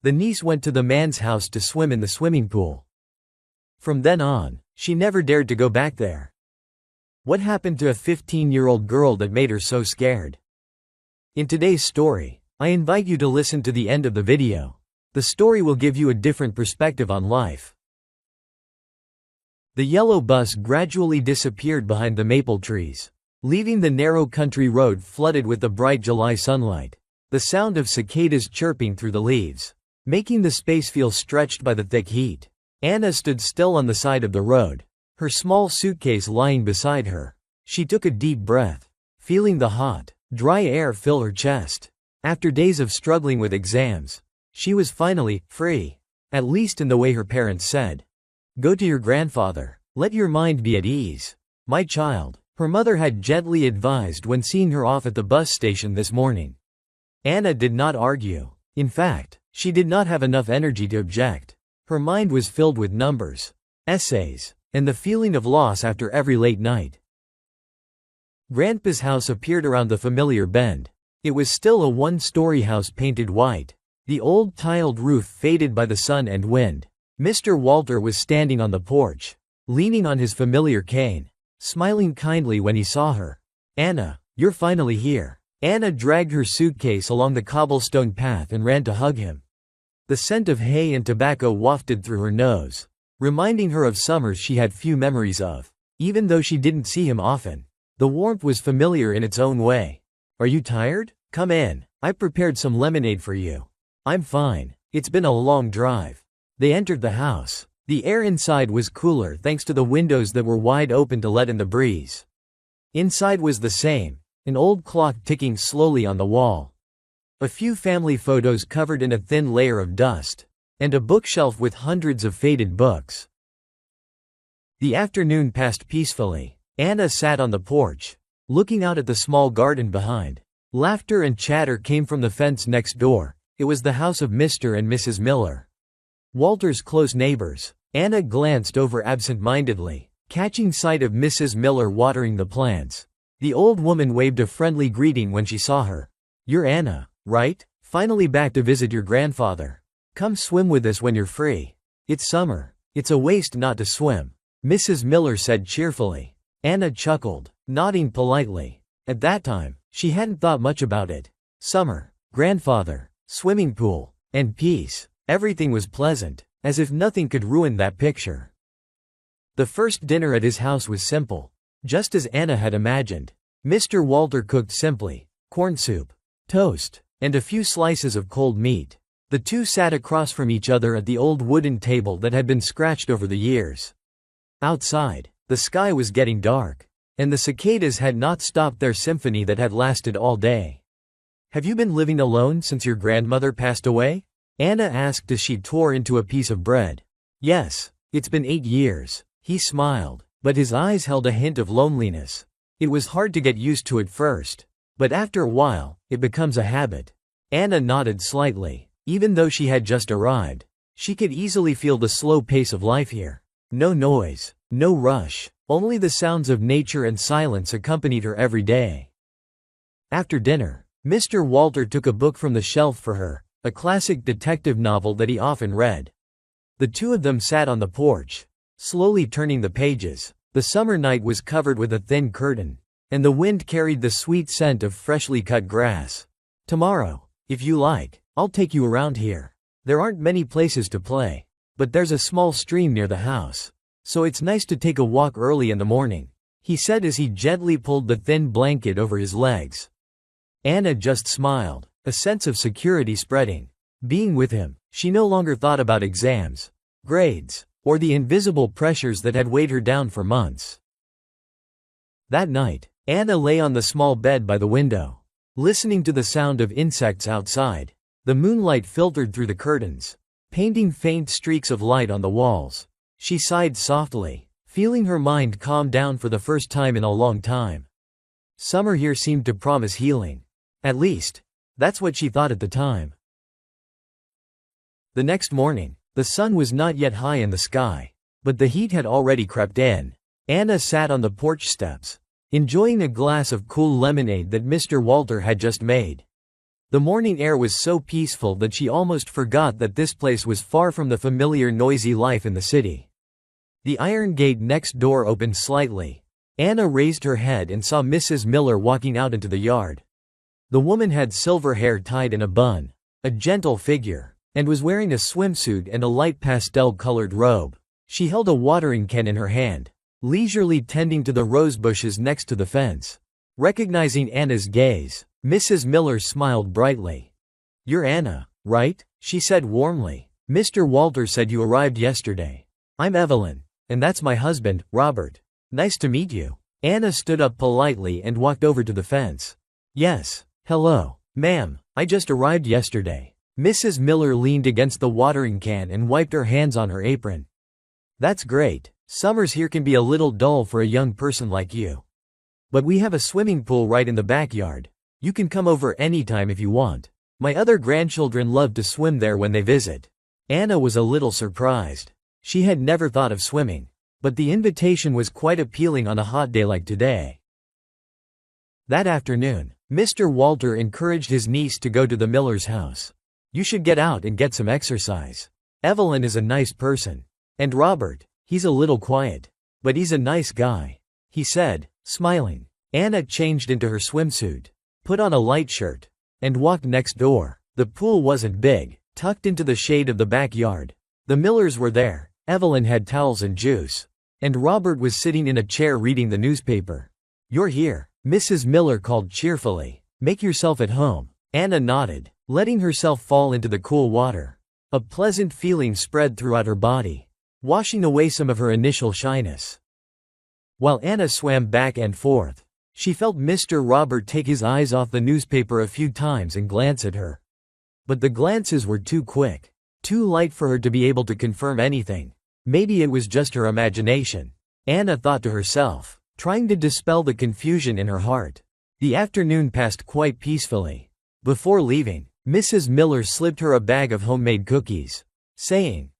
The niece went to the man's house to swim in the swimming pool. From then on, she never dared to go back there. What happened to a 15-year-old girl that made her so scared? In today's story, I invite you to listen to the end of the video. The story will give you a different perspective on life. The yellow bus gradually disappeared behind the maple trees, leaving the narrow country road flooded with the bright July sunlight. The sound of cicadas chirping through the leaves, making the space feel stretched by the thick heat. Anna stood still on the side of the road, her small suitcase lying beside her. She took a deep breath, feeling the hot, dry air fill her chest. After days of struggling with exams, she was finally free, at least in the way her parents said. "Go to your grandfather. Let your mind be at ease, my child," her mother had gently advised when seeing her off at the bus station this morning. Anna did not argue. In fact, she did not have enough energy to object. Her mind was filled with numbers, essays, and the feeling of loss after every late night. Grandpa's house appeared around the familiar bend. It was still a one-story house painted white, the old tiled roof faded by the sun and wind. Mr. Walter was standing on the porch, leaning on his familiar cane, smiling kindly when he saw her. "Anna, you're finally here." Anna dragged her suitcase along the cobblestone path and ran to hug him. The scent of hay and tobacco wafted through her nose, reminding her of summers she had few memories of. Even though she didn't see him often, the warmth was familiar in its own way. "Are you tired? Come in. I prepared some lemonade for you." "I'm fine. It's been a long drive." They entered the house. The air inside was cooler thanks to the windows that were wide open to let in the breeze. Inside was the same, an old clock ticking slowly on the wall. A few family photos covered in a thin layer of dust, and a bookshelf with hundreds of faded books. The afternoon passed peacefully. Anna sat on the porch, looking out at the small garden behind. Laughter and chatter came from the fence next door. It was the house of Mr. and Mrs. Miller, Walter's close neighbors. Anna glanced over absent-mindedly, catching sight of Mrs. Miller watering the plants. The old woman waved a friendly greeting when she saw her. "You're Anna, right? Finally back to visit your grandfather. Come swim with us when you're free. It's summer. It's a waste not to swim," Mrs. Miller said cheerfully. Anna chuckled, nodding politely. At that time, she hadn't thought much about it. Summer, grandfather, swimming pool, and peace. Everything was pleasant, as if nothing could ruin that picture. The first dinner at his house was simple, just as Anna had imagined. Mr. Walter cooked simply: corn soup, toast, and a few slices of cold meat. The two sat across from each other at the old wooden table that had been scratched over the years. Outside, the sky was getting dark, and the cicadas had not stopped their symphony that had lasted all day. "Have you been living alone since your grandmother passed away?" Anna asked as she tore into a piece of bread. "Yes, it's been 8 years, he smiled, but his eyes held a hint of loneliness. "It was hard to get used to at first, but after a while, it becomes a habit." Anna nodded slightly. Even though she had just arrived, she could easily feel the slow pace of life here. No noise, no rush, only the sounds of nature and silence accompanied her every day. After dinner, Mr. Walter took a book from the shelf for her, a classic detective novel that he often read. The two of them sat on the porch, slowly turning the pages. The summer night was covered with a thin curtain, and the wind carried the sweet scent of freshly cut grass. "Tomorrow, if you like, I'll take you around here. There aren't many places to play, but there's a small stream near the house, so it's nice to take a walk early in the morning," he said as he gently pulled the thin blanket over his legs. Anna just smiled, a sense of security spreading. Being with him, she no longer thought about exams, grades, or the invisible pressures that had weighed her down for months. That night, Anna lay on the small bed by the window, listening to the sound of insects outside. The moonlight filtered through the curtains, painting faint streaks of light on the walls. She sighed softly, feeling her mind calm down for the first time in a long time. Summer here seemed to promise healing. At least, that's what she thought at the time. The next morning, the sun was not yet high in the sky, but the heat had already crept in. Anna sat on the porch steps, enjoying a glass of cool lemonade that Mr. Walter had just made. The morning air was so peaceful that she almost forgot that this place was far from the familiar noisy life in the city. The iron gate next door opened slightly. Anna raised her head and saw Mrs. Miller walking out into the yard. The woman had silver hair tied in a bun, a gentle figure, and was wearing a swimsuit and a light pastel-colored robe. She held a watering can in her hand, leisurely tending to the rose bushes next to the fence. Recognizing Anna's gaze, Mrs. Miller smiled brightly. "You're Anna, right?" she said warmly. "Mr. Walter said you arrived yesterday. I'm Evelyn, and that's my husband, Robert. Nice to meet you." Anna stood up politely and walked over to the fence. "Yes, hello, ma'am, I just arrived yesterday." Mrs. Miller leaned against the watering can and wiped her hands on her apron. "That's great. Summers here can be a little dull for a young person like you. But we have a swimming pool right in the backyard. You can come over anytime if you want. My other grandchildren love to swim there when they visit." Anna was a little surprised. She had never thought of swimming, but the invitation was quite appealing on a hot day like today. That afternoon, Mr. Walter encouraged his niece to go to the Miller's house. "You should get out and get some exercise. Evelyn is a nice person. And Robert, he's a little quiet, but he's a nice guy," he said, smiling. Anna changed into her swimsuit, put on a light shirt, and walked next door. The pool wasn't big, tucked into the shade of the backyard. The Millers were there. Evelyn had towels and juice, and Robert was sitting in a chair reading the newspaper. "You're here," Mrs. Miller called cheerfully. "Make yourself at home." Anna nodded, letting herself fall into the cool water. A pleasant feeling spread throughout her body, washing away some of her initial shyness. While Anna swam back and forth, she felt Mr. Robert take his eyes off the newspaper a few times and glance at her. But the glances were too quick, too light for her to be able to confirm anything. Maybe it was just her imagination, Anna thought to herself, trying to dispel the confusion in her heart. The afternoon passed quite peacefully. Before leaving, Mrs. Miller slipped her a bag of homemade cookies, saying,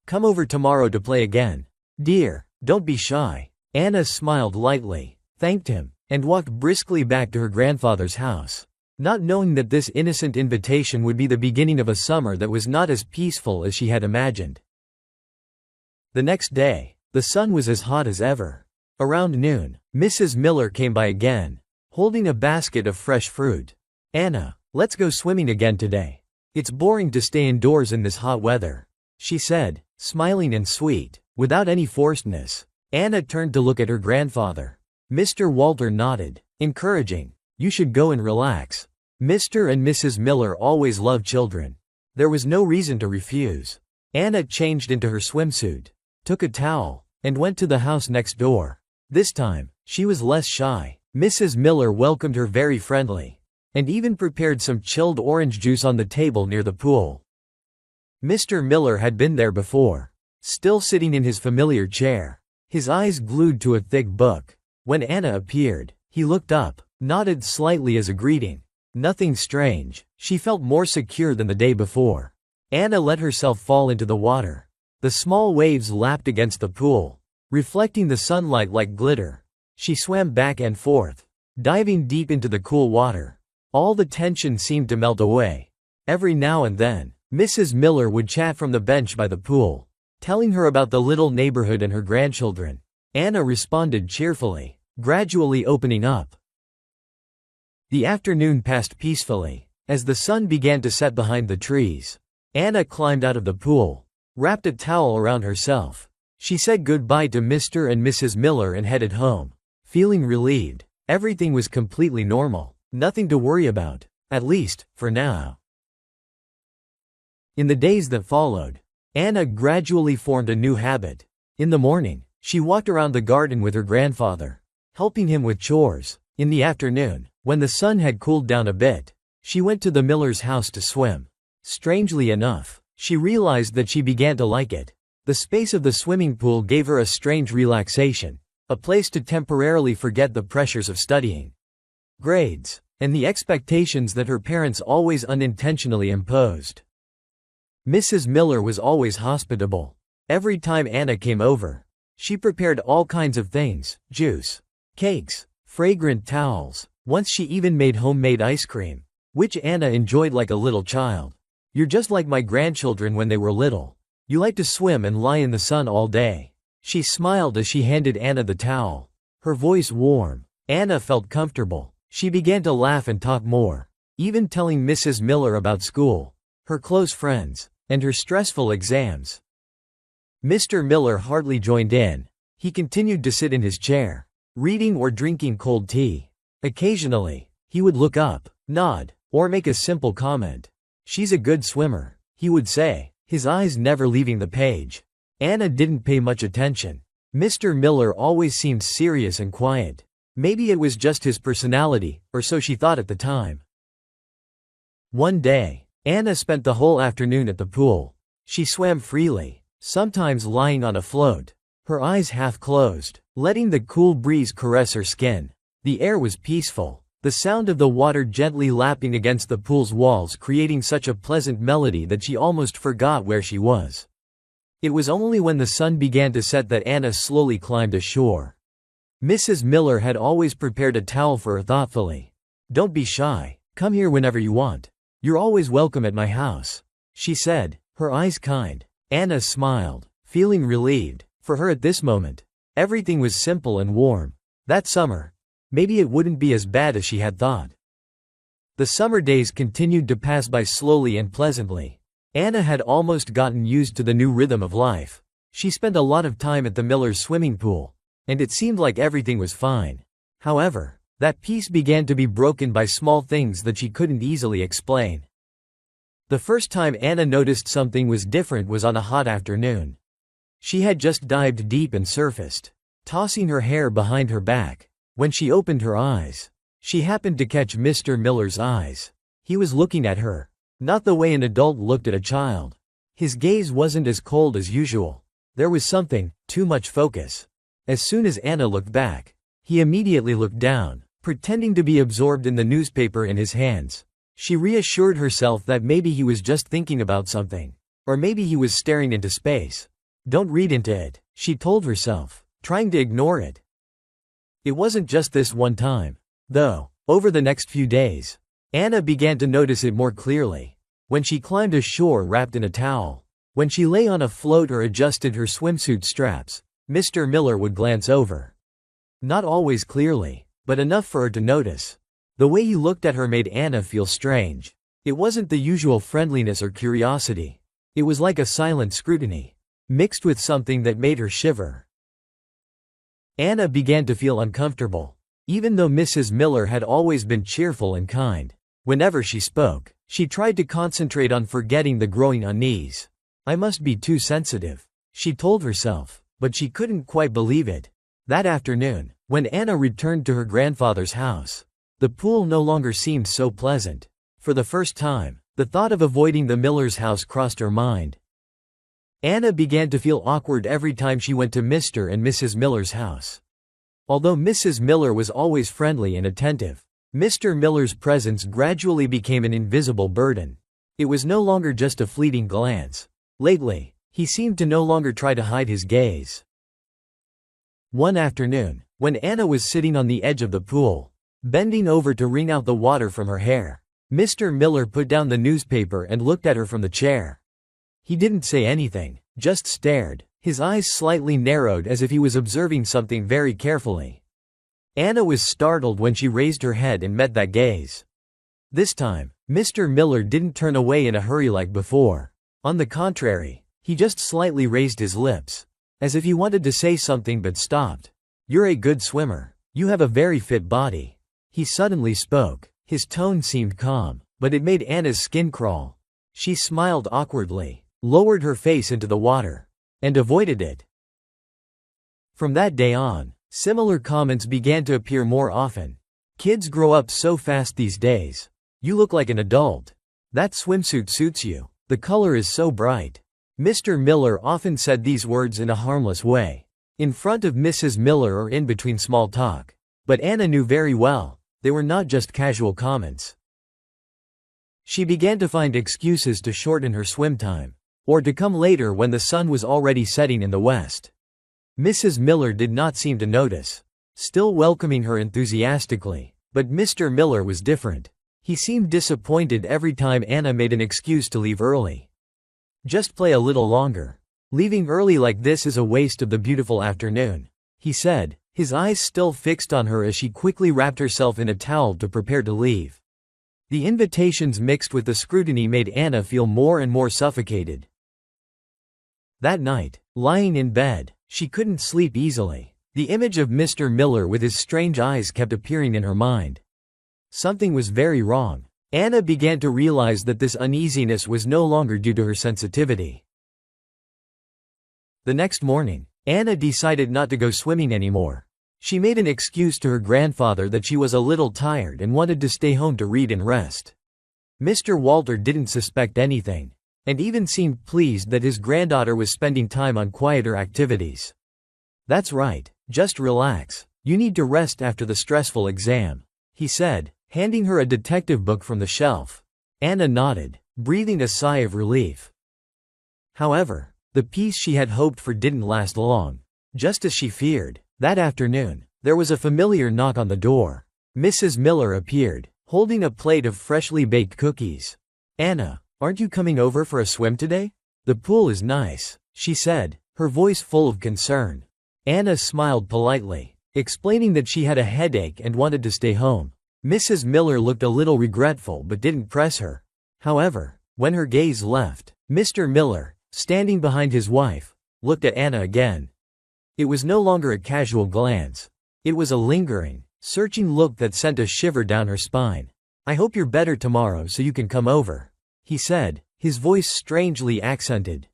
"Come over tomorrow to play again. Dear, don't be shy." Anna smiled lightly, thanked him, and walked briskly back to her grandfather's house, not knowing that this innocent invitation would be the beginning of a summer that was not as peaceful as she had imagined. The next day, the sun was as hot as ever. Around noon, Mrs. Miller came by again, holding a basket of fresh fruit. "Anna, let's go swimming again today. It's boring to stay indoors in this hot weather," she said, smiling and sweet, without any forcedness. Anna turned to look at her grandfather. Mr. Walter nodded, encouraging. "You should go and relax." Mr. and Mrs. Miller always loved children. There was no reason to refuse. Anna changed into her swimsuit, took a towel, and went to the house next door. This time, she was less shy. Mrs. Miller welcomed her very friendly, and even prepared some chilled orange juice on the table near the pool. Mr. Miller had been there before, still sitting in his familiar chair, his eyes glued to a thick book. When Anna appeared, he looked up, nodded slightly as a greeting. Nothing strange, she felt more secure than the day before. Anna let herself fall into the water. The small waves lapped against the pool, reflecting the sunlight like glitter. She swam back and forth, diving deep into the cool water. All the tension seemed to melt away. Every now and then, Mrs. Miller would chat from the bench by the pool, telling her about the little neighborhood and her grandchildren. Anna responded cheerfully, gradually opening up. The afternoon passed peacefully. As the sun began to set behind the trees, Anna climbed out of the pool, wrapped a towel around herself. She said goodbye to Mr. and Mrs. Miller and headed home, feeling relieved. Everything was completely normal, nothing to worry about, at least, for now. In the days that followed, Anna gradually formed a new habit. In the morning, she walked around the garden with her grandfather, helping him with chores. In the afternoon, when the sun had cooled down a bit, she went to the Miller's house to swim. Strangely enough, she realized that she began to like it. The space of the swimming pool gave her a strange relaxation, a place to temporarily forget the pressures of studying, grades, and the expectations that her parents always unintentionally imposed. Mrs. Miller was always hospitable. Every time Anna came over, she prepared all kinds of things: juice, cakes, fragrant towels. Once she even made homemade ice cream. which Anna enjoyed like a little child. "You're just like my grandchildren when they were little. You like to swim and lie in the sun all day." She smiled as she handed Anna the towel, her voice warm. Anna felt comfortable. She began to laugh and talk more, even telling Mrs. Miller about school, her close friends, and her stressful exams. Mr. Miller hardly joined in. He continued to sit in his chair, reading or drinking cold tea. Occasionally, he would look up, nod, or make a simple comment. "She's a good swimmer," he would say, his eyes never leaving the page. Anna didn't pay much attention. Mr. Miller always seemed serious and quiet. Maybe it was just his personality, or so she thought at the time. One day, Anna spent the whole afternoon at the pool. She swam freely, sometimes lying on a float, her eyes half closed, letting the cool breeze caress her skin. The air was peaceful, the sound of the water gently lapping against the pool's walls creating such a pleasant melody that she almost forgot where she was. It was only when the sun began to set that Anna slowly climbed ashore. Mrs. Miller had always prepared a towel for her thoughtfully. "Don't be shy, come here whenever you want. You're always welcome at my house," she said, her eyes kind. Anna smiled, feeling relieved. For her at this moment, everything was simple and warm. That summer, maybe it wouldn't be as bad as she had thought. The summer days continued to pass by slowly and pleasantly. Anna had almost gotten used to the new rhythm of life. She spent a lot of time at the Millers' swimming pool, and it seemed like everything was fine. However, that peace began to be broken by small things that she couldn't easily explain. The first time Anna noticed something was different was on a hot afternoon. She had just dived deep and surfaced, tossing her hair behind her back. When she opened her eyes, she happened to catch Mr. Miller's eyes. He was looking at her, not the way an adult looked at a child. His gaze wasn't as cold as usual. There was something, too much focus. As soon as Anna looked back, he immediately looked down, pretending to be absorbed in the newspaper in his hands. She reassured herself that maybe he was just thinking about something, or maybe he was staring into space. "Don't read into it," she told herself, trying to ignore it. It wasn't just this one time, though. Over the next few days, Anna began to notice it more clearly. When she climbed ashore wrapped in a towel, when she lay on a float or adjusted her swimsuit straps, Mr. Miller would glance over. Not always clearly, but enough for her to notice. The way he looked at her made Anna feel strange. It wasn't the usual friendliness or curiosity. It was like a silent scrutiny, mixed with something that made her shiver. Anna began to feel uncomfortable. Even though Mrs. Miller had always been cheerful and kind, whenever she spoke, she tried to concentrate on forgetting the growing unease. "I must be too sensitive," she told herself, but she couldn't quite believe it. That afternoon, when Anna returned to her grandfather's house, the pool no longer seemed so pleasant. For the first time, the thought of avoiding the Miller's house crossed her mind. Anna began to feel awkward every time she went to Mr. and Mrs. Miller's house. Although Mrs. Miller was always friendly and attentive, Mr. Miller's presence gradually became an invisible burden. It was no longer just a fleeting glance. Lately, he seemed to no longer try to hide his gaze. One afternoon, when Anna was sitting on the edge of the pool, bending over to wring out the water from her hair, Mr. Miller put down the newspaper and looked at her from the chair. He didn't say anything, just stared, his eyes slightly narrowed as if he was observing something very carefully. Anna was startled when she raised her head and met that gaze. This time, Mr. Miller didn't turn away in a hurry like before. On the contrary, he just slightly raised his lips, as if he wanted to say something but stopped. "You're a good swimmer. You have a very fit body." He suddenly spoke. His tone seemed calm, but it made Anna's skin crawl. She smiled awkwardly, lowered her face into the water, and avoided it. From that day on, similar comments began to appear more often. "Kids grow up so fast these days. You look like an adult. That swimsuit suits you. The color is so bright." Mr. Miller often said these words in a harmless way, in front of Mrs. Miller or in between small talk. But Anna knew very well, they were not just casual comments. She began to find excuses to shorten her swim time, or to come later when the sun was already setting in the west. Mrs. Miller did not seem to notice, still welcoming her enthusiastically, but Mr. Miller was different. He seemed disappointed every time Anna made an excuse to leave early. "Just play a little longer. Leaving early like this is a waste of the beautiful afternoon," he said, his eyes still fixed on her as she quickly wrapped herself in a towel to prepare to leave. The invitations mixed with the scrutiny made Anna feel more and more suffocated. That night, lying in bed, she couldn't sleep easily. The image of Mr. Miller with his strange eyes kept appearing in her mind. Something was very wrong. Anna began to realize that this uneasiness was no longer due to her sensitivity. The next morning, Anna decided not to go swimming anymore. She made an excuse to her grandfather that she was a little tired and wanted to stay home to read and rest. Mr. Walter didn't suspect anything, and even seemed pleased that his granddaughter was spending time on quieter activities. "That's right, just relax. You need to rest after the stressful exam," he said, handing her a detective book from the shelf. Anna nodded, breathing a sigh of relief. However, the peace she had hoped for didn't last long. Just as she feared, that afternoon, there was a familiar knock on the door. Mrs. Miller appeared, holding a plate of freshly baked cookies. "Anna, aren't you coming over for a swim today? The pool is nice," she said, her voice full of concern. Anna smiled politely, explaining that she had a headache and wanted to stay home. Mrs. Miller looked a little regretful but didn't press her. However, when her gaze left, Mr. Miller, standing behind his wife, looked at Anna again. It was no longer a casual glance. It was a lingering, searching look that sent a shiver down her spine. "I hope you're better tomorrow so you can come over," he said, his voice strangely accented.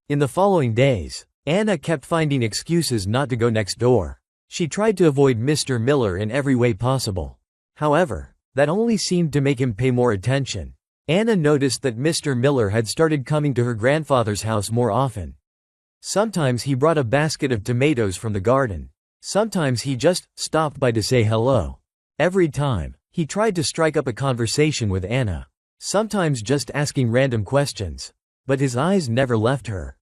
In the following days, Anna kept finding excuses not to go next door. She tried to avoid Mr. Miller in every way possible. However, that only seemed to make him pay more attention. Anna noticed that Mr. Miller had started coming to her grandfather's house more often. Sometimes he brought a basket of tomatoes from the garden. Sometimes he just stopped by to say hello. Every time, he tried to strike up a conversation with Anna. Sometimes just asking random questions. But his eyes never left her.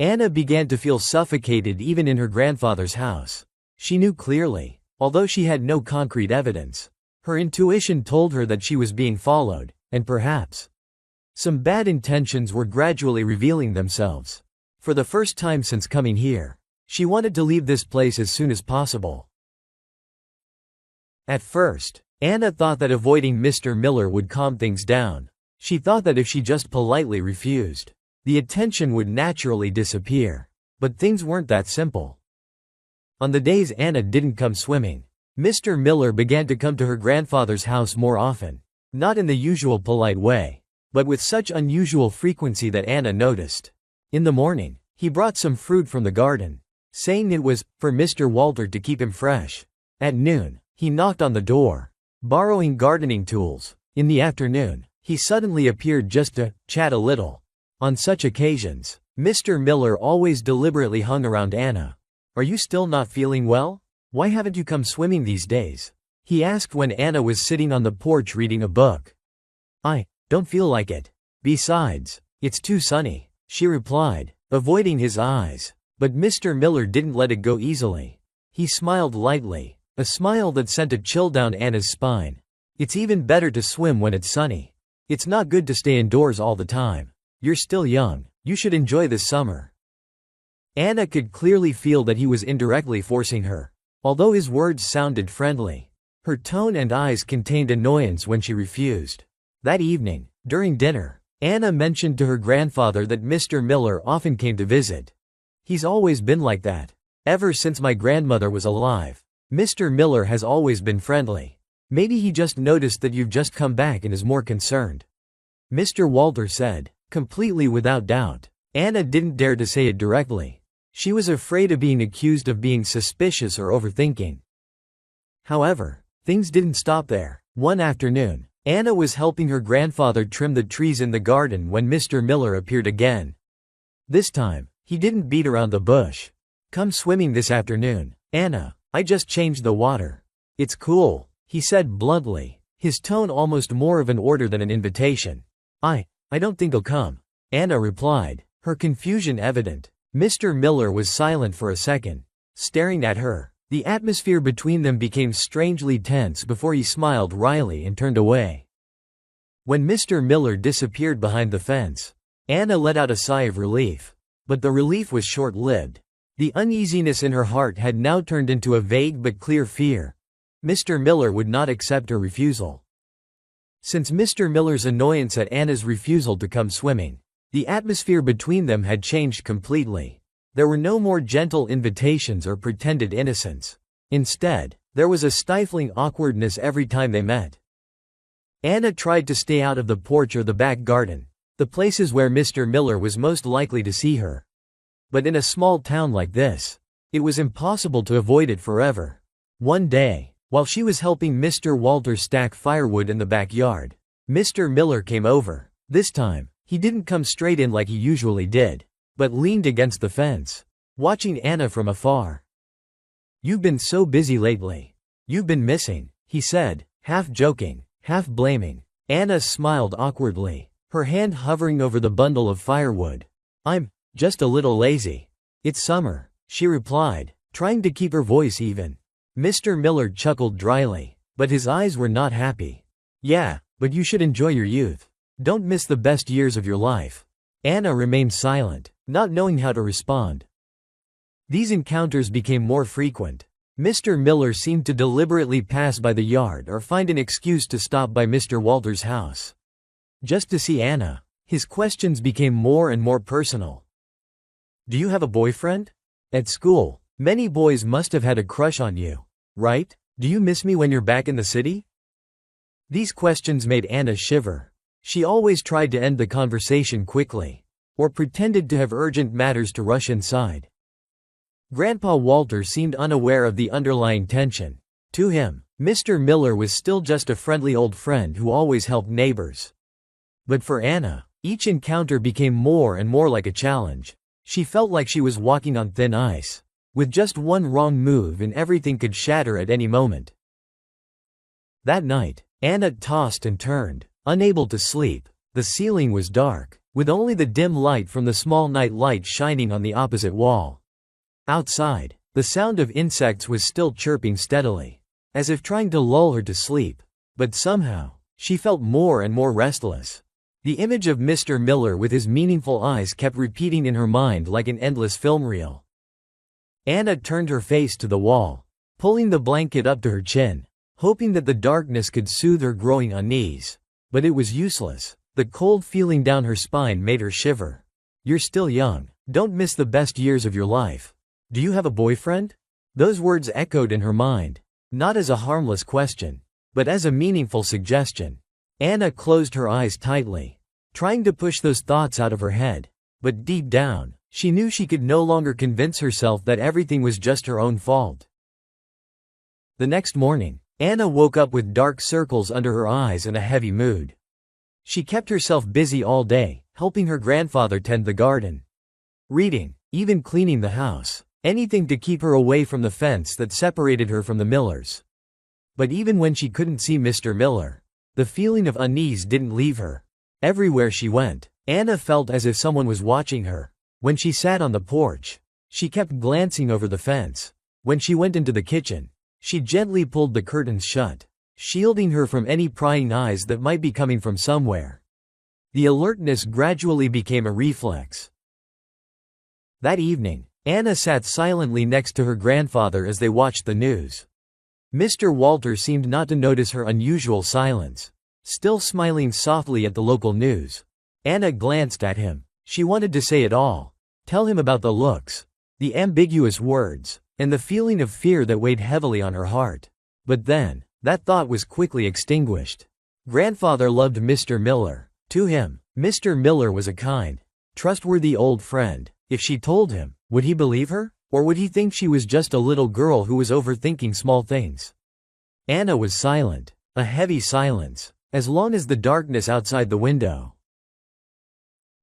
Anna began to feel suffocated even in her grandfather's house. She knew clearly, although she had no concrete evidence. Her intuition told her that she was being followed, and perhaps some bad intentions were gradually revealing themselves. For the first time since coming here, she wanted to leave this place as soon as possible. At first, Anna thought that avoiding Mr. Miller would calm things down. She thought that if she just politely refused, the attention would naturally disappear. But things weren't that simple. On the days Anna didn't come swimming, Mr. Miller began to come to her grandfather's house more often. Not in the usual polite way, but with such unusual frequency that Anna noticed. In the morning, he brought some fruit from the garden, saying it was for Mr. Walter to keep him fresh. At noon, he knocked on the door, borrowing gardening tools. In the afternoon, he suddenly appeared just to chat a little. On such occasions, Mr. Miller always deliberately hung around Anna. "Are you still not feeling well? Why haven't you come swimming these days?" he asked when Anna was sitting on the porch reading a book. "I don't feel like it. Besides, it's too sunny," she replied, avoiding his eyes. But Mr. Miller didn't let it go easily. He smiled lightly, a smile that sent a chill down Anna's spine. "It's even better to swim when it's sunny. It's not good to stay indoors all the time. You're still young, you should enjoy this summer." Anna could clearly feel that he was indirectly forcing her. Although his words sounded friendly, her tone and eyes contained annoyance when she refused. That evening, during dinner, Anna mentioned to her grandfather that Mr. Miller often came to visit. "He's always been like that. Ever since my grandmother was alive. Mr. Miller has always been friendly. Maybe he just noticed that you've just come back and is more concerned," Mr. Walter said, completely without doubt. Anna didn't dare to say it directly. She was afraid of being accused of being suspicious or overthinking. However, things didn't stop there. One afternoon, Anna was helping her grandfather trim the trees in the garden when Mr. Miller appeared again. This time, he didn't beat around the bush. "Come swimming this afternoon, Anna. I just changed the water. It's cool," he said bluntly, his tone almost more of an order than an invitation. I don't think I'll come," Anna replied, her confusion evident. Mr. Miller was silent for a second, staring at her. The atmosphere between them became strangely tense before he smiled wryly and turned away. When Mr. Miller disappeared behind the fence, Anna let out a sigh of relief. But the relief was short-lived. The uneasiness in her heart had now turned into a vague but clear fear. Mr. Miller would not accept her refusal. Since Mr. Miller's annoyance at Anna's refusal to come swimming, the atmosphere between them had changed completely. There were no more gentle invitations or pretended innocence. Instead, there was a stifling awkwardness every time they met. Anna tried to stay out of the porch or the back garden, the places where Mr. Miller was most likely to see her. But in a small town like this, it was impossible to avoid it forever. One day, while she was helping Mr. Walter stack firewood in the backyard, Mr. Miller came over. This time, he didn't come straight in like he usually did, but leaned against the fence, watching Anna from afar. "You've been so busy lately. You've been missing," he said, half joking, half blaming. Anna smiled awkwardly, her hand hovering over the bundle of firewood. "I'm just a little lazy. It's summer," she replied, trying to keep her voice even. Mr. Miller chuckled dryly, but his eyes were not happy. "Yeah, but you should enjoy your youth. Don't miss the best years of your life." Anna remained silent, not knowing how to respond. These encounters became more frequent. Mr. Miller seemed to deliberately pass by the yard or find an excuse to stop by Mr. Walter's house, just to see Anna. His questions became more and more personal. "Do you have a boyfriend? At school, many boys must have had a crush on you, right? Do you miss me when you're back in the city?" These questions made Anna shiver. She always tried to end the conversation quickly, or pretended to have urgent matters to rush inside. Grandpa Walter seemed unaware of the underlying tension. To him, Mr. Miller was still just a friendly old friend who always helped neighbors. But for Anna, each encounter became more and more like a challenge. She felt like she was walking on thin ice. With just one wrong move and everything could shatter at any moment. That night, Anna tossed and turned, unable to sleep. The ceiling was dark, with only the dim light from the small night light shining on the opposite wall. Outside, the sound of insects was still chirping steadily, as if trying to lull her to sleep. But somehow, she felt more and more restless. The image of Mr. Miller with his meaningful eyes kept repeating in her mind like an endless film reel. Anna turned her face to the wall, pulling the blanket up to her chin, hoping that the darkness could soothe her growing unease. But it was useless. The cold feeling down her spine made her shiver. "You're still young. Don't miss the best years of your life. Do you have a boyfriend?" Those words echoed in her mind, not as a harmless question, but as a meaningful suggestion. Anna closed her eyes tightly, trying to push those thoughts out of her head. But deep down, she knew she could no longer convince herself that everything was just her own fault. The next morning, Anna woke up with dark circles under her eyes and a heavy mood. She kept herself busy all day, helping her grandfather tend the garden, reading, even cleaning the house, anything to keep her away from the fence that separated her from the Millers. But even when she couldn't see Mr. Miller, the feeling of unease didn't leave her. Everywhere she went, Anna felt as if someone was watching her. When she sat on the porch, she kept glancing over the fence. When she went into the kitchen, she gently pulled the curtains shut, shielding her from any prying eyes that might be coming from somewhere. The alertness gradually became a reflex. That evening, Anna sat silently next to her grandfather as they watched the news. Mr. Walter seemed not to notice her unusual silence, still smiling softly at the local news. Anna glanced at him. She wanted to say it all. Tell him about the looks, the ambiguous words, and the feeling of fear that weighed heavily on her heart. But then, that thought was quickly extinguished. Grandfather loved Mr. Miller. To him, Mr. Miller was a kind, trustworthy old friend. If she told him, would he believe her? Or would he think she was just a little girl who was overthinking small things? Anna was silent, a heavy silence, as long as the darkness outside the window.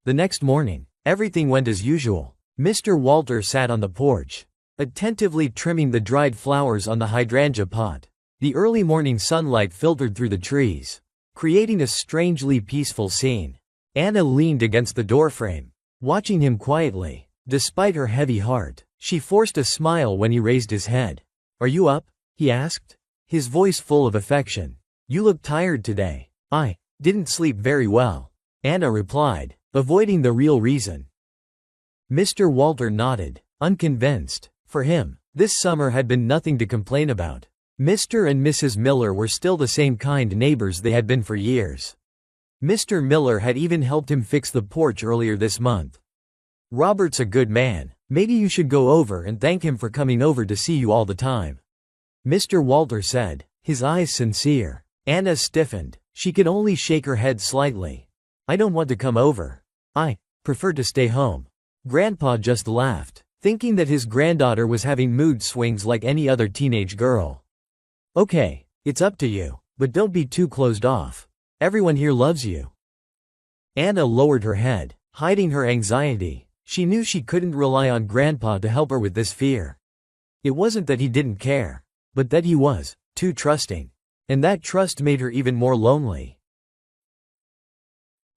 The next morning, everything went as usual. Mr. Walter sat on the porch, attentively trimming the dried flowers on the hydrangea pot. The early morning sunlight filtered through the trees, creating a strangely peaceful scene. Anna leaned against the doorframe, watching him quietly. Despite her heavy heart, she forced a smile when he raised his head. "Are you up?" he asked, his voice full of affection. "You look tired today." "I didn't sleep very well," Anna replied, avoiding the real reason. Mr. Walter nodded, unconvinced. For him, this summer had been nothing to complain about. Mr. and Mrs. Miller were still the same kind neighbors they had been for years. Mr. Miller had even helped him fix the porch earlier this month. "Robert's a good man. Maybe you should go over and thank him for coming over to see you all the time," Mr. Walter said, his eyes sincere. Anna stiffened. She could only shake her head slightly. "I don't want to come over. I prefer to stay home." Grandpa just laughed, thinking that his granddaughter was having mood swings like any other teenage girl. "Okay, it's up to you, but don't be too closed off. Everyone here loves you." Anna lowered her head, hiding her anxiety. She knew she couldn't rely on Grandpa to help her with this fear. It wasn't that he didn't care, but that he was too trusting. And that trust made her even more lonely.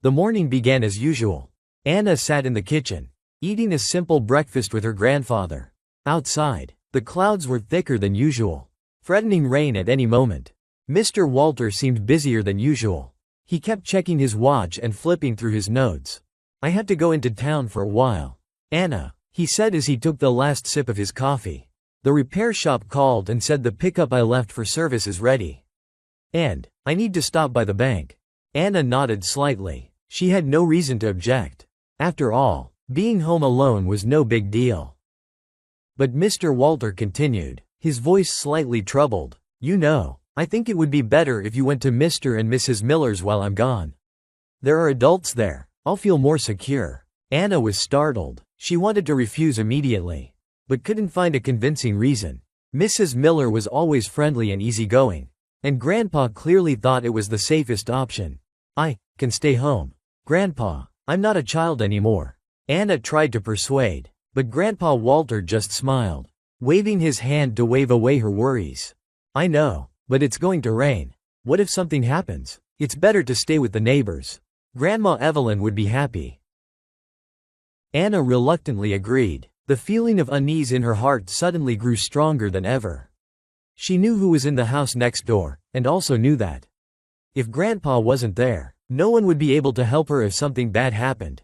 The morning began as usual. Anna sat in the kitchen, eating a simple breakfast with her grandfather. Outside, the clouds were thicker than usual, threatening rain at any moment. Mr. Walter seemed busier than usual. He kept checking his watch and flipping through his notes. "I had to go into town for a while, Anna," he said as he took the last sip of his coffee. "The repair shop called and said the pickup I left for service is ready. And I need to stop by the bank." Anna nodded slightly. She had no reason to object. After all, being home alone was no big deal. But Mr. Walter continued, his voice slightly troubled. "You know, I think it would be better if you went to Mr. and Mrs. Miller's while I'm gone. There are adults there. I'll feel more secure." Anna was startled. She wanted to refuse immediately, but couldn't find a convincing reason. Mrs. Miller was always friendly and easygoing, and Grandpa clearly thought it was the safest option. "I can stay home, Grandpa. I'm not a child anymore," Anna tried to persuade, but Grandpa Walter just smiled, waving his hand to wave away her worries. "I know, but it's going to rain. What if something happens? It's better to stay with the neighbors. Grandma Evelyn would be happy." Anna reluctantly agreed. The feeling of unease in her heart suddenly grew stronger than ever. She knew who was in the house next door, and also knew that if Grandpa wasn't there, no one would be able to help her if something bad happened.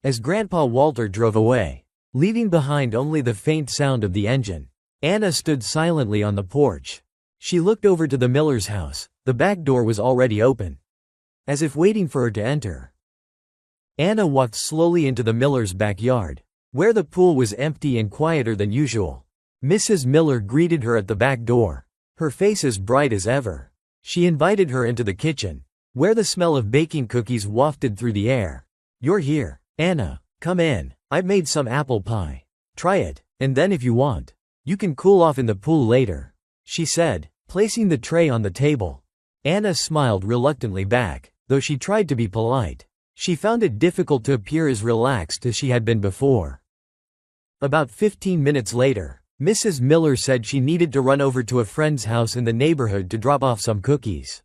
As Grandpa Walter drove away, leaving behind only the faint sound of the engine, Anna stood silently on the porch. She looked over to the Miller's house. The back door was already open, as if waiting for her to enter. Anna walked slowly into the Miller's backyard, where the pool was empty and quieter than usual. Mrs. Miller greeted her at the back door, her face as bright as ever. She invited her into the kitchen, where the smell of baking cookies wafted through the air. "You're here, Anna. Come in. I've made some apple pie. Try it, and then if you want, you can cool off in the pool later," she said, placing the tray on the table. Anna smiled reluctantly back, though she tried to be polite. She found it difficult to appear as relaxed as she had been before. About 15 minutes later, Mrs. Miller said she needed to run over to a friend's house in the neighborhood to drop off some cookies.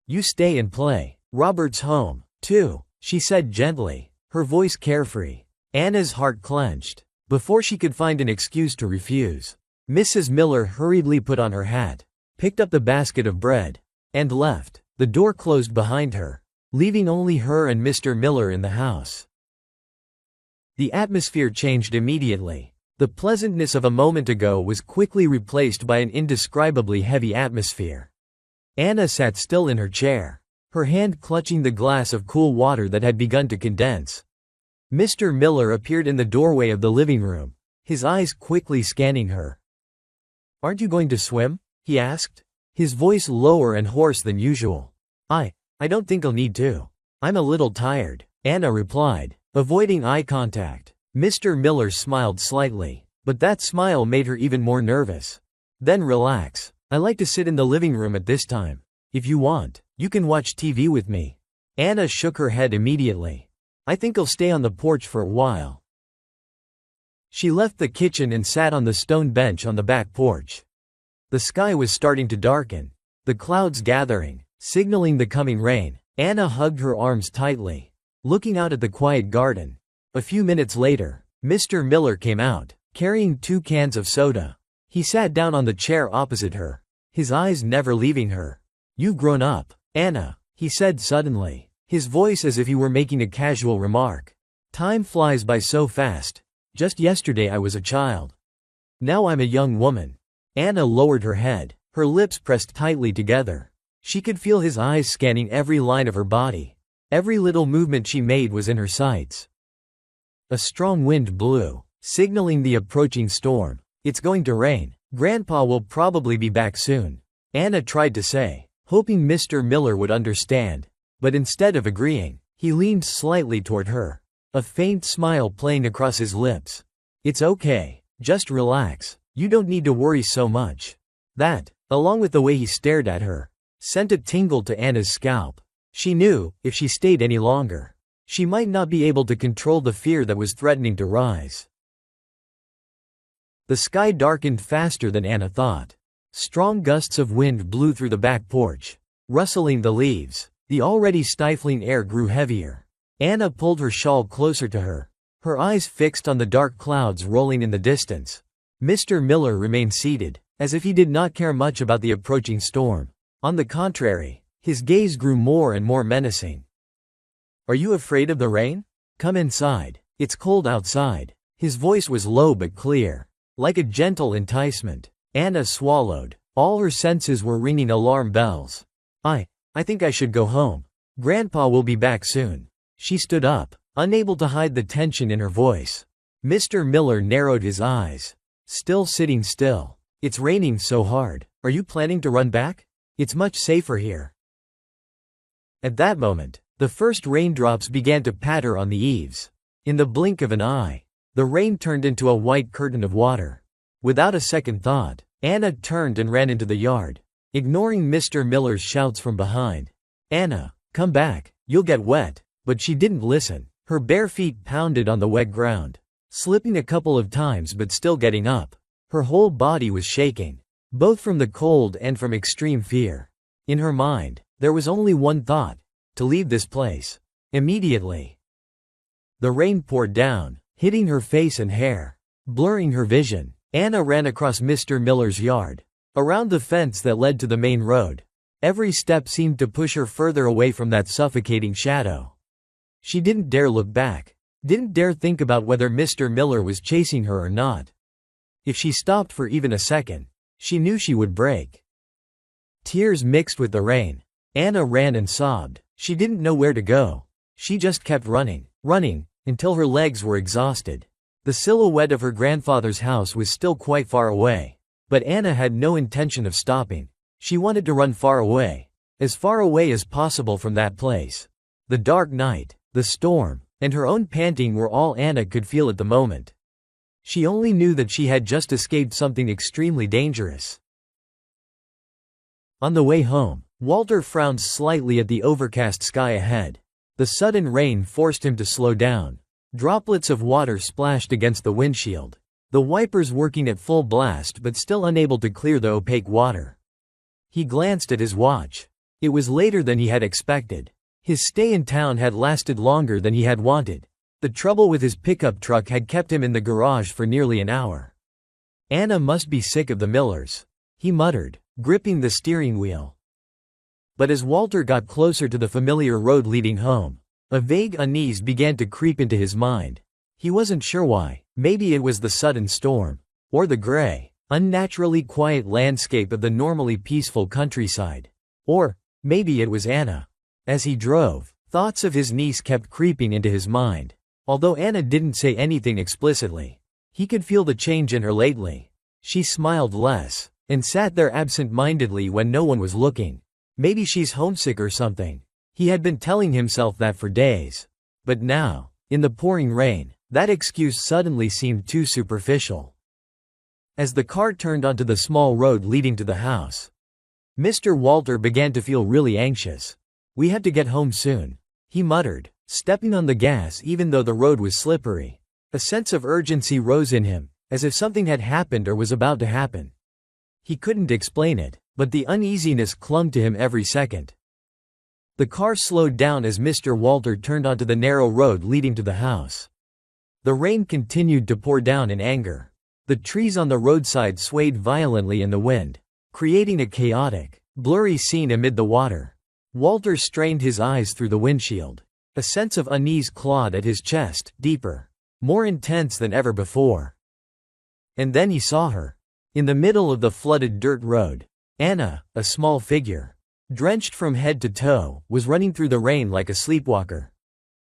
"You stay and play. Robert's home, too," she said gently, her voice carefree. Anna's heart clenched. Before she could find an excuse to refuse, Mrs. Miller hurriedly put on her hat, picked up the basket of bread, and left. The door closed behind her, leaving only her and Mr. Miller in the house. The atmosphere changed immediately. The pleasantness of a moment ago was quickly replaced by an indescribably heavy atmosphere. Anna sat still in her chair, her hand clutching the glass of cool water that had begun to condense. Mr. Miller appeared in the doorway of the living room, his eyes quickly scanning her. "Aren't you going to swim?" he asked, his voice lower and hoarse than usual. I don't think I'll need to. I'm a little tired," Anna replied, avoiding eye contact. Mr. Miller smiled slightly, but that smile made her even more nervous. "Then relax. I like to sit in the living room at this time. If you want, you can watch TV with me." Anna shook her head immediately. "I think I'll stay on the porch for a while." She left the kitchen and sat on the stone bench on the back porch. The sky was starting to darken, the clouds gathering, signaling the coming rain. Anna hugged her arms tightly, looking out at the quiet garden. A few minutes later, Mr. Miller came out, carrying 2 cans of soda. He sat down on the chair opposite her, his eyes never leaving her. "You've grown up, Anna," he said suddenly, his voice as if he were making a casual remark. "Time flies by so fast. Just yesterday I was a child. Now I'm a young woman." Anna lowered her head, her lips pressed tightly together. She could feel his eyes scanning every line of her body. Every little movement she made was in her sights. A strong wind blew, signaling the approaching storm. "It's going to rain. Grandpa will probably be back soon," Anna tried to say, hoping Mr. Miller would understand. But instead of agreeing, he leaned slightly toward her, a faint smile playing across his lips. "It's okay. Just relax. You don't need to worry so much." That, along with the way he stared at her, sent a tingle to Anna's scalp. She knew, if she stayed any longer, she might not be able to control the fear that was threatening to rise. The sky darkened faster than Anna thought. Strong gusts of wind blew through the back porch, rustling the leaves. The already stifling air grew heavier. Anna pulled her shawl closer to her, her eyes fixed on the dark clouds rolling in the distance. Mr. Miller remained seated, as if he did not care much about the approaching storm. On the contrary, his gaze grew more and more menacing. "Are you afraid of the rain? Come inside. It's cold outside." His voice was low but clear, like a gentle enticement. Anna swallowed. All her senses were ringing alarm bells. I think I should go home. Grandpa will be back soon." She stood up, unable to hide the tension in her voice. Mr. Miller narrowed his eyes. "Still sitting still. It's raining so hard. Are you planning to run back? It's much safer here." At that moment, the first raindrops began to patter on the eaves. In the blink of an eye, the rain turned into a white curtain of water. Without a second thought, Anna turned and ran into the yard, ignoring Mr. Miller's shouts from behind. "Anna, come back, you'll get wet." But she didn't listen. Her bare feet pounded on the wet ground, slipping a couple of times but still getting up. Her whole body was shaking, both from the cold and from extreme fear. In her mind, there was only one thought: to leave this place. Immediately. The rain poured down, hitting her face and hair, blurring her vision. Anna ran across Mr. Miller's yard, around the fence that led to the main road. Every step seemed to push her further away from that suffocating shadow. She didn't dare look back, didn't dare think about whether Mr. Miller was chasing her or not. If she stopped for even a second, she knew she would break. Tears mixed with the rain. Anna ran and sobbed. She didn't know where to go. She just kept running, until her legs were exhausted. The silhouette of her grandfather's house was still quite far away, but Anna had no intention of stopping. She wanted to run far away as possible from that place. The dark night, the storm, and her own panting were all Anna could feel at the moment. She only knew that she had just escaped something extremely dangerous. On the way home, Walter frowned slightly at the overcast sky ahead. The sudden rain forced him to slow down. Droplets of water splashed against the windshield, the wipers working at full blast but still unable to clear the opaque water. He glanced at his watch. It was later than he had expected. His stay in town had lasted longer than he had wanted. The trouble with his pickup truck had kept him in the garage for nearly an hour. Anna must be sick of the Millers, he muttered, gripping the steering wheel. But as Walter got closer to the familiar road leading home, a vague unease began to creep into his mind. He wasn't sure why. Maybe it was the sudden storm, or the gray, unnaturally quiet landscape of the normally peaceful countryside. Or maybe it was Anna. As he drove, thoughts of his niece kept creeping into his mind. Although Anna didn't say anything explicitly, he could feel the change in her lately. She smiled less, and sat there absent-mindedly when no one was looking. Maybe she's homesick or something. He had been telling himself that for days. But now, in the pouring rain, that excuse suddenly seemed too superficial. As the car turned onto the small road leading to the house, Mr. Walter began to feel really anxious. "We have to get home soon," he muttered, stepping on the gas even though the road was slippery. A sense of urgency rose in him, as if something had happened or was about to happen. He couldn't explain it, but the uneasiness clung to him every second. The car slowed down as Mr. Walter turned onto the narrow road leading to the house. The rain continued to pour down in anger. The trees on the roadside swayed violently in the wind, creating a chaotic, blurry scene amid the water. Walter strained his eyes through the windshield. A sense of unease clawed at his chest, deeper, more intense than ever before. And then he saw her. In the middle of the flooded dirt road, Anna, a small figure, drenched from head to toe, was running through the rain like a sleepwalker.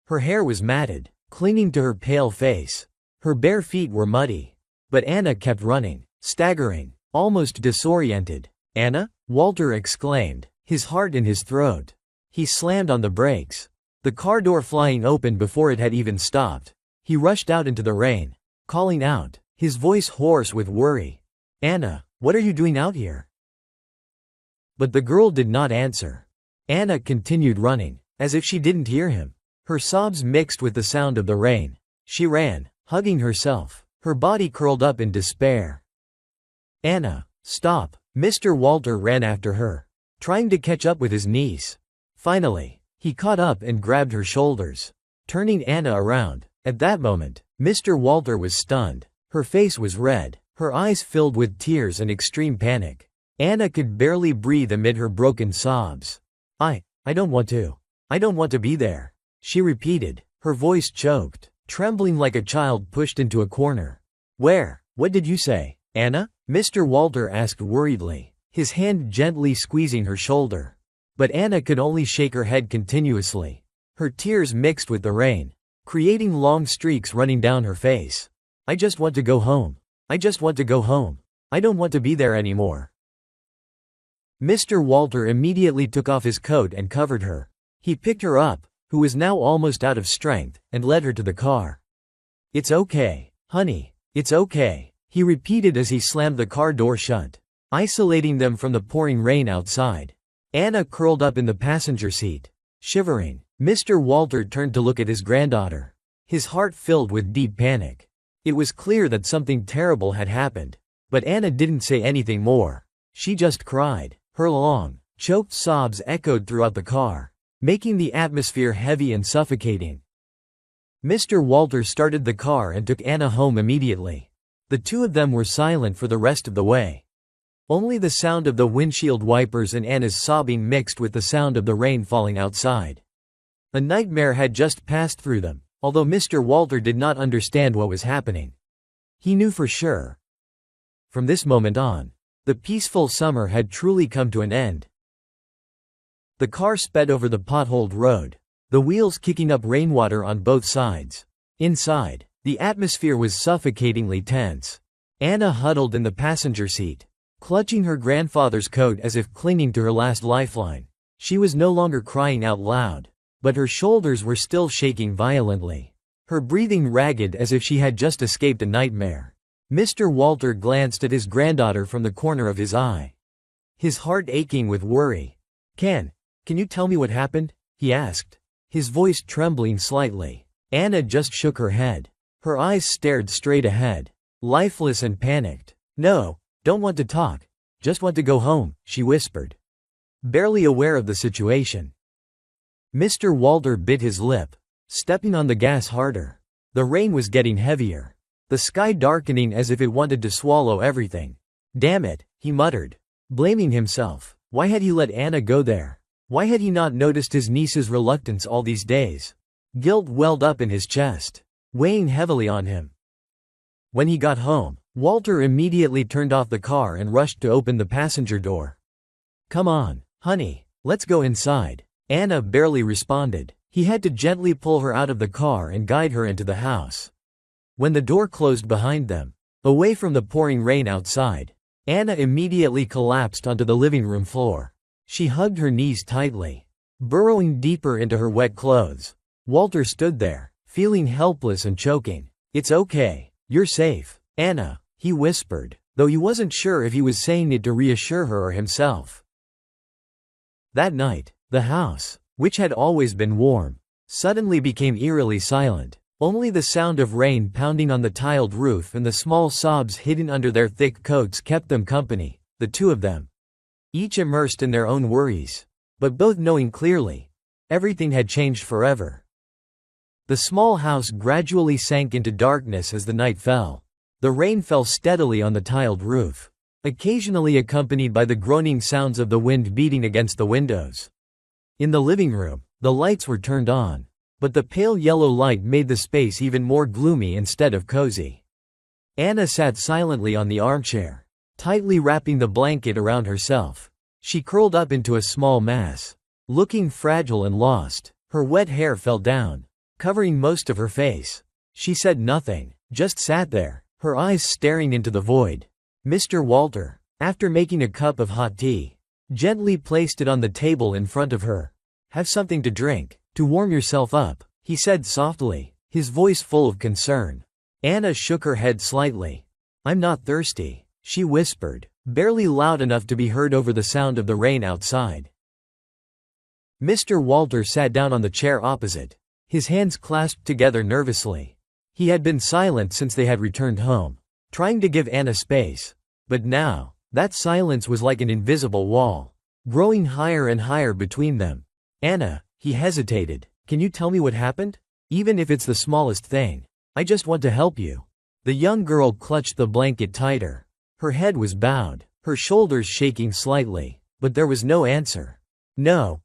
Her hair was matted, clinging to her pale face. Her bare feet were muddy. But Anna kept running, staggering, almost disoriented. "Anna?" Walter exclaimed, his heart in his throat. He slammed on the brakes, the car door flying open before it had even stopped. He rushed out into the rain, calling out, his voice hoarse with worry. "Anna, what are you doing out here?" But the girl did not answer. Anna continued running, as if she didn't hear him. Her sobs mixed with the sound of the rain. She ran, hugging herself, her body curled up in despair. "Anna, stop!" Mr. Walter ran after her, trying to catch up with his niece. Finally, he caught up and grabbed her shoulders, turning Anna around. At that moment, Mr. Walter was stunned. Her face was red, her eyes filled with tears and extreme panic. Anna could barely breathe amid her broken sobs. I don't want to. I don't want to be there," she repeated, her voice choked, trembling like a child pushed into a corner. "Where? What did you say, Anna?" Mr. Walter asked worriedly, his hand gently squeezing her shoulder. But Anna could only shake her head continuously. Her tears mixed with the rain, creating long streaks running down her face. "I just want to go home. I just want to go home. I don't want to be there anymore." Mr. Walter immediately took off his coat and covered her. He picked her up, who was now almost out of strength, and led her to the car. "It's okay, honey, it's okay," he repeated as he slammed the car door shut, isolating them from the pouring rain outside. Anna curled up in the passenger seat, shivering. Mr. Walter turned to look at his granddaughter, his heart filled with deep panic. It was clear that something terrible had happened, but Anna didn't say anything more. She just cried. Her long, choked sobs echoed throughout the car, making the atmosphere heavy and suffocating. Mr. Walter started the car and took Anna home immediately. The two of them were silent for the rest of the way. Only the sound of the windshield wipers and Anna's sobbing mixed with the sound of the rain falling outside. A nightmare had just passed through them, although Mr. Walter did not understand what was happening. He knew for sure. From this moment on, the peaceful summer had truly come to an end. The car sped over the potholed road, the wheels kicking up rainwater on both sides. Inside, the atmosphere was suffocatingly tense. Anna huddled in the passenger seat, clutching her grandfather's coat as if clinging to her last lifeline. She was no longer crying out loud, but her shoulders were still shaking violently, her breathing ragged as if she had just escaped a nightmare. Mr. Walter glanced at his granddaughter from the corner of his eye, his heart aching with worry. Can you tell me what happened?" he asked, his voice trembling slightly. Anna just shook her head. Her eyes stared straight ahead, lifeless and panicked. "No, don't want to talk. Just want to go home," she whispered, barely aware of the situation. Mr. Walter bit his lip, stepping on the gas harder. The rain was getting heavier, the sky darkening as if it wanted to swallow everything. "Damn it," he muttered, blaming himself. Why had he let Anna go there? Why had he not noticed his niece's reluctance all these days? Guilt welled up in his chest, weighing heavily on him. When he got home, Walter immediately turned off the car and rushed to open the passenger door. "Come on, honey, let's go inside." Anna barely responded. He had to gently pull her out of the car and guide her into the house. When the door closed behind them, away from the pouring rain outside, Anna immediately collapsed onto the living room floor. She hugged her knees tightly, burrowing deeper into her wet clothes. Walter stood there, feeling helpless and choking. "It's okay, you're safe, Anna," he whispered, though he wasn't sure if he was saying it to reassure her or himself. That night, the house, which had always been warm, suddenly became eerily silent. Only the sound of rain pounding on the tiled roof and the small sobs hidden under their thick coats kept them company, the two of them, each immersed in their own worries, but both knowing clearly, everything had changed forever. The small house gradually sank into darkness as the night fell. The rain fell steadily on the tiled roof, occasionally accompanied by the groaning sounds of the wind beating against the windows. In the living room, the lights were turned on, but the pale yellow light made the space even more gloomy instead of cozy. Anna sat silently on the armchair, tightly wrapping the blanket around herself. She curled up into a small mass, looking fragile and lost. Her wet hair fell down, covering most of her face. She said nothing, just sat there, her eyes staring into the void. Mr. Walter, after making a cup of hot tea, gently placed it on the table in front of her. "Have something to drink, to warm yourself up," he said softly, his voice full of concern. Anna shook her head slightly. "I'm not thirsty," she whispered, barely loud enough to be heard over the sound of the rain outside. Mr. Walter sat down on the chair opposite, his hands clasped together nervously. He had been silent since they had returned home, trying to give Anna space. But now, that silence was like an invisible wall, growing higher and higher between them. "Anna," he hesitated, "can you tell me what happened? Even if it's the smallest thing. I just want to help you." The young girl clutched the blanket tighter. Her head was bowed, her shoulders shaking slightly, but there was no answer. No,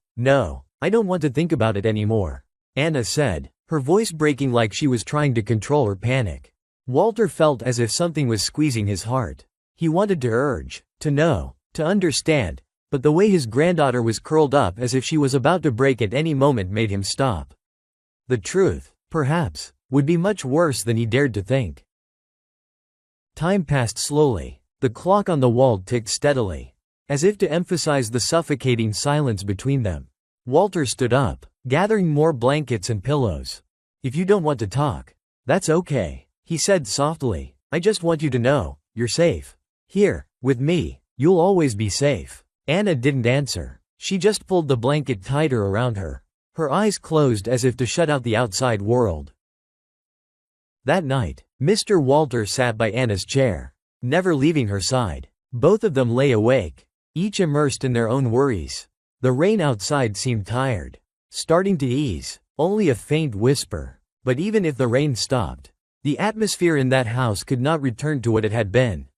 I don't want to think about it anymore," Anna said, her voice breaking like she was trying to control her panic. Walter felt as if something was squeezing his heart. He wanted to urge, to know, to understand, but the way his granddaughter was curled up as if she was about to break at any moment made him stop. The truth, perhaps, would be much worse than he dared to think. Time passed slowly. The clock on the wall ticked steadily, as if to emphasize the suffocating silence between them. Walter stood up, gathering more blankets and pillows. "If you don't want to talk, that's okay," he said softly. "I just want you to know, you're safe. Here, with me, you'll always be safe." Anna didn't answer. She just pulled the blanket tighter around her, her eyes closed as if to shut out the outside world. That night, Mr. Walter sat by Anna's chair, never leaving her side. Both of them lay awake, each immersed in their own worries. The rain outside seemed tired, starting to ease, only a faint whisper. But even if the rain stopped, the atmosphere in that house could not return to what it had been.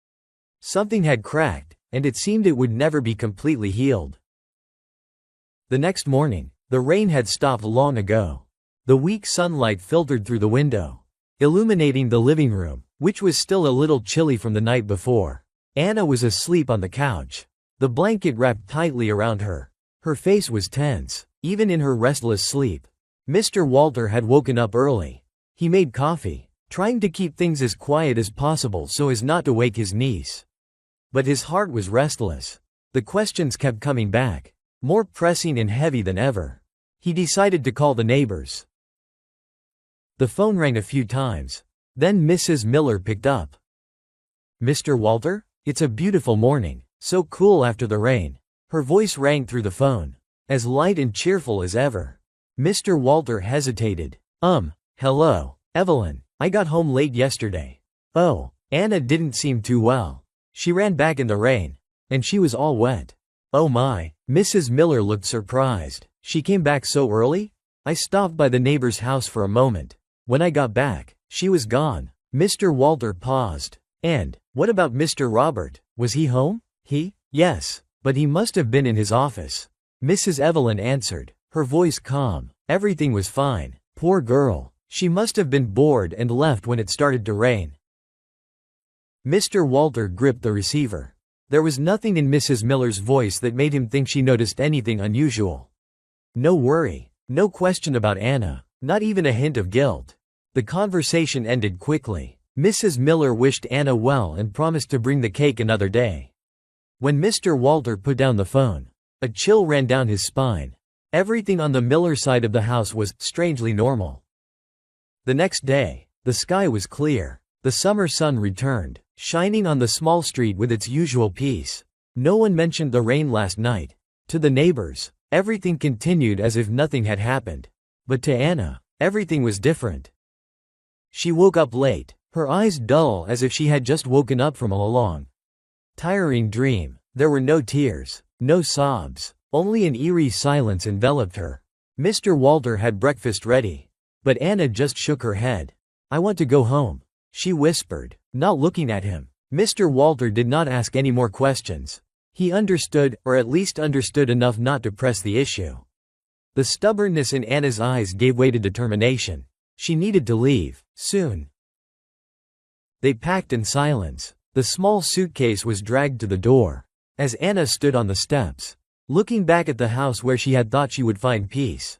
Something had cracked, and it seemed it would never be completely healed. The next morning, the rain had stopped long ago. The weak sunlight filtered through the window, illuminating the living room, which was still a little chilly from the night before. Anna was asleep on the couch, the blanket wrapped tightly around her. Her face was tense, even in her restless sleep. Mr. Walter had woken up early. He made coffee, trying to keep things as quiet as possible so as not to wake his niece. But his heart was restless. The questions kept coming back, more pressing and heavy than ever. He decided to call the neighbors. The phone rang a few times. Then Mrs. Miller picked up. "Mr. Walter? It's a beautiful morning, so cool after the rain." Her voice rang through the phone, as light and cheerful as ever. Mr. Walter hesitated. Hello, Evelyn. I got home late yesterday." "Oh." Anna didn't seem too well. She ran back in the rain, and she was all wet. "Oh my." Mrs. Miller looked surprised. "She came back so early?" "I stopped by the neighbor's house for a moment. When I got back, she was gone." Mr. Walter paused. "And, what about Mr. Robert? Was he home?" Yes, but he must have been in his office." Mrs. Evelyn answered, her voice calm. "Everything was fine. Poor girl. She must have been bored and left when it started to rain." Mr. Walter gripped the receiver. There was nothing in Mrs. Miller's voice that made him think she noticed anything unusual. No worry, no question about Anna, not even a hint of guilt. The conversation ended quickly. Mrs. Miller wished Anna well and promised to bring the cake another day. When Mr. Walter put down the phone, a chill ran down his spine. Everything on the Miller side of the house was strangely normal. The next day, the sky was clear. The summer sun returned, shining on the small street with its usual peace. No one mentioned the rain last night. To the neighbors, everything continued as if nothing had happened. But to Anna, everything was different. She woke up late, her eyes dull as if she had just woken up from a long, tiring dream. There were no tears, no sobs, only an eerie silence enveloped her. Mr. Walter had breakfast ready, but Anna just shook her head. "I want to go home." she whispered, not looking at him. Mr. Walter did not ask any more questions. He understood, or at least understood enough not to press the issue. The stubbornness in Anna's eyes gave way to determination. She needed to leave, soon. They packed in silence. The small suitcase was dragged to the door. As Anna stood on the steps, looking back at the house where she had thought she would find peace.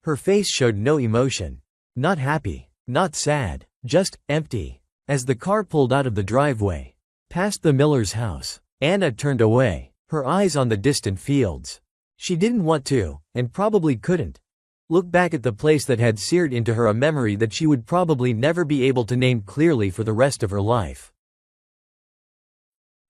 Her face showed no emotion. Not happy, not sad, just empty. As the car pulled out of the driveway, past the Miller's house, Anna turned away, her eyes on the distant fields. She didn't want to, and probably couldn't, look back at the place that had seared into her a memory that she would probably never be able to name clearly for the rest of her life.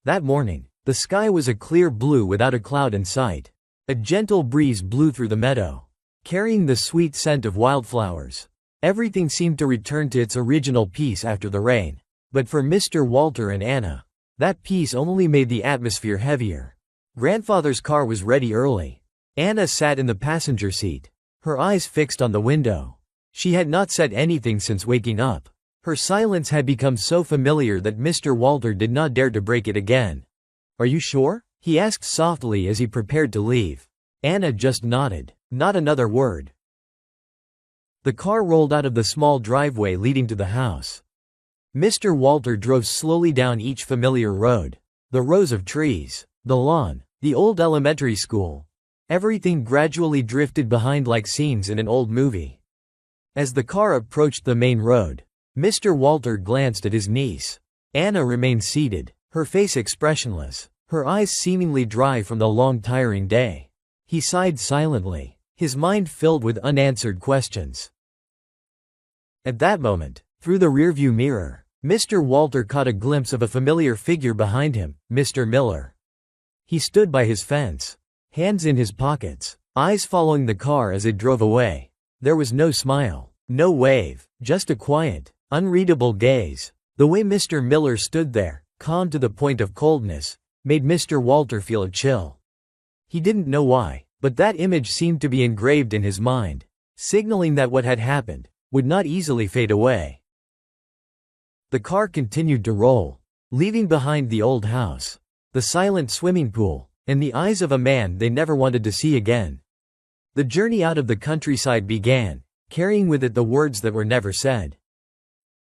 That morning, the sky was a clear blue without a cloud in sight. A gentle breeze blew through the meadow, carrying the sweet scent of wildflowers. Everything seemed to return to its original peace after the rain. But for Mr. Walter and Anna, that peace only made the atmosphere heavier. Grandfather's car was ready early. Anna sat in the passenger seat, her eyes fixed on the window. She had not said anything since waking up. Her silence had become so familiar that Mr. Walter did not dare to break it again. "Are you sure?" he asked softly as he prepared to leave. Anna just nodded, not another word. The car rolled out of the small driveway leading to the house. Mr. Walter drove slowly down each familiar road. The rows of trees, the lawn, the old elementary school. Everything gradually drifted behind like scenes in an old movie. As the car approached the main road, Mr. Walter glanced at his niece. Anna remained seated, her face expressionless, her eyes seemingly dry from the long tiring day. He sighed silently, his mind filled with unanswered questions. At that moment, through the rearview mirror, Mr. Walter caught a glimpse of a familiar figure behind him, Mr. Miller. He stood by his fence, hands in his pockets, eyes following the car as it drove away. There was no smile, no wave, just a quiet, unreadable gaze. The way Mr. Miller stood there, calm to the point of coldness, made Mr. Walter feel a chill. He didn't know why, but that image seemed to be engraved in his mind, signaling that what had happened would not easily fade away. The car continued to roll, leaving behind the old house, the silent swimming pool, and the eyes of a man they never wanted to see again. The journey out of the countryside began, carrying with it the words that were never said.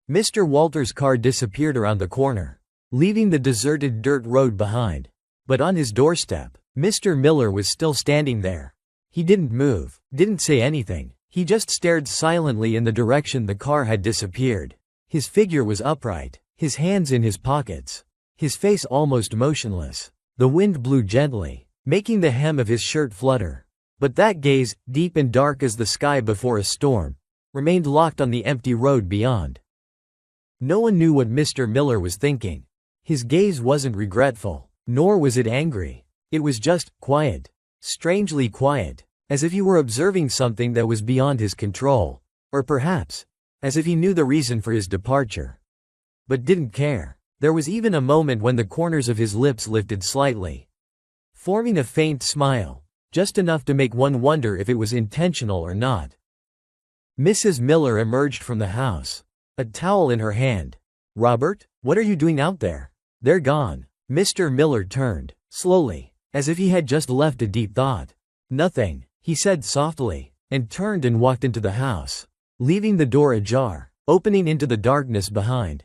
Mr. Walter's car disappeared around the corner, leaving the deserted dirt road behind. But on his doorstep, Mr. Miller was still standing there. He didn't move, didn't say anything. He just stared silently in the direction the car had disappeared. His figure was upright, his hands in his pockets, his face almost motionless. The wind blew gently, making the hem of his shirt flutter. But that gaze, deep and dark as the sky before a storm, remained locked on the empty road beyond. No one knew what Mr. Miller was thinking. His gaze wasn't regretful, nor was it angry. It was just quiet, strangely quiet. As if he were observing something that was beyond his control, or perhaps, as if he knew the reason for his departure, but didn't care. There was even a moment when the corners of his lips lifted slightly, forming a faint smile, just enough to make one wonder if it was intentional or not. Mrs. Miller emerged from the house, a towel in her hand. "Robert, what are you doing out there?" "They're gone." Mr. Miller turned, slowly, as if he had just left a deep thought. "Nothing," he said softly, and turned and walked into the house, leaving the door ajar, opening into the darkness behind.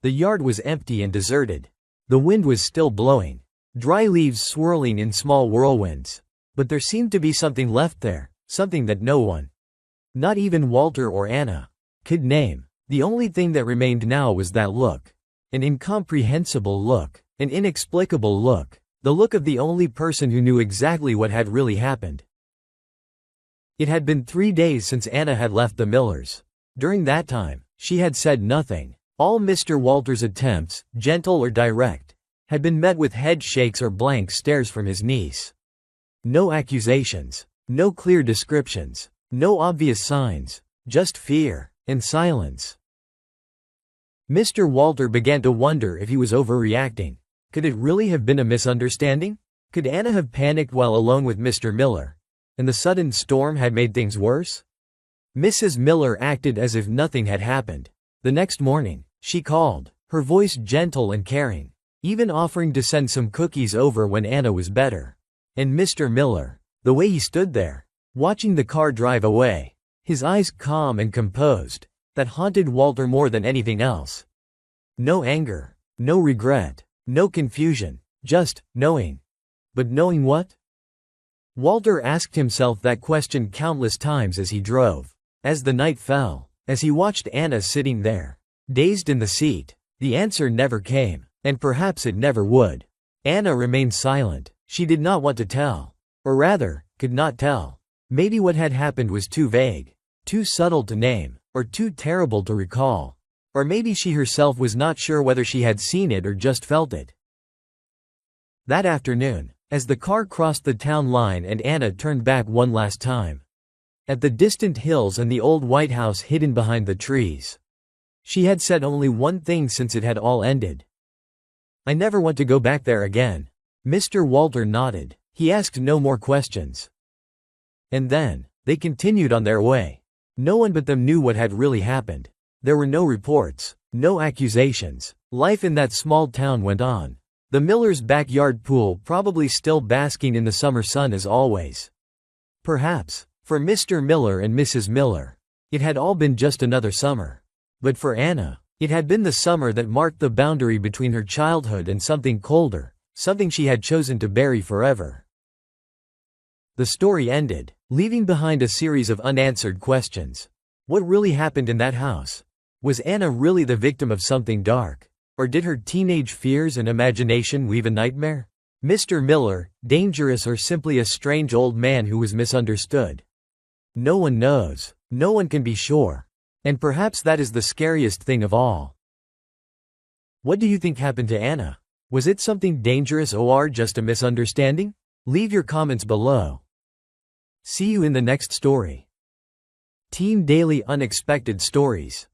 The yard was empty and deserted. The wind was still blowing, dry leaves swirling in small whirlwinds. But there seemed to be something left there, something that no one, not even Walter or Anna, could name. The only thing that remained now was that look. An incomprehensible look, an inexplicable look, the look of the only person who knew exactly what had really happened. It had been 3 days since Anna had left the Millers. During that time, she had said nothing. All Mr. Walter's attempts, gentle or direct, had been met with head shakes or blank stares from his niece. No accusations, no clear descriptions, no obvious signs, just fear and silence. Mr. Walter began to wonder if he was overreacting. Could it really have been a misunderstanding? Could Anna have panicked while alone with Mr. Miller, and the sudden storm had made things worse? Mrs. Miller acted as if nothing had happened. The next morning, she called, her voice gentle and caring, even offering to send some cookies over when Anna was better. And Mr. Miller, the way he stood there, watching the car drive away, his eyes calm and composed, that haunted Walter more than anything else. No anger, no regret, no confusion, just knowing. But knowing what? Walter asked himself that question countless times as he drove. As the night fell, as he watched Anna sitting there, dazed in the seat, the answer never came, and perhaps it never would. Anna remained silent. She did not want to tell. Or rather, could not tell. Maybe what had happened was too vague, too subtle to name, or too terrible to recall. Or maybe she herself was not sure whether she had seen it or just felt it. That afternoon, as the car crossed the town line and Anna turned back one last time, at the distant hills and the old White House hidden behind the trees, she had said only one thing since it had all ended. "I never want to go back there again." Mr. Walter nodded. He asked no more questions. And then, they continued on their way. No one but them knew what had really happened. There were no reports, no accusations. Life in that small town went on. The Miller's backyard pool probably still basking in the summer sun as always. Perhaps, for Mr. Miller and Mrs. Miller, it had all been just another summer. But for Anna, it had been the summer that marked the boundary between her childhood and something colder, something she had chosen to bury forever. The story ended, leaving behind a series of unanswered questions. What really happened in that house? Was Anna really the victim of something dark? Or did her teenage fears and imagination weave a nightmare? Mr. Miller, dangerous or simply a strange old man who was misunderstood? No one knows. No one can be sure. And perhaps that is the scariest thing of all. What do you think happened to Anna? Was it something dangerous or just a misunderstanding? Leave your comments below. See you in the next story. Teen Daily Unexpected Stories.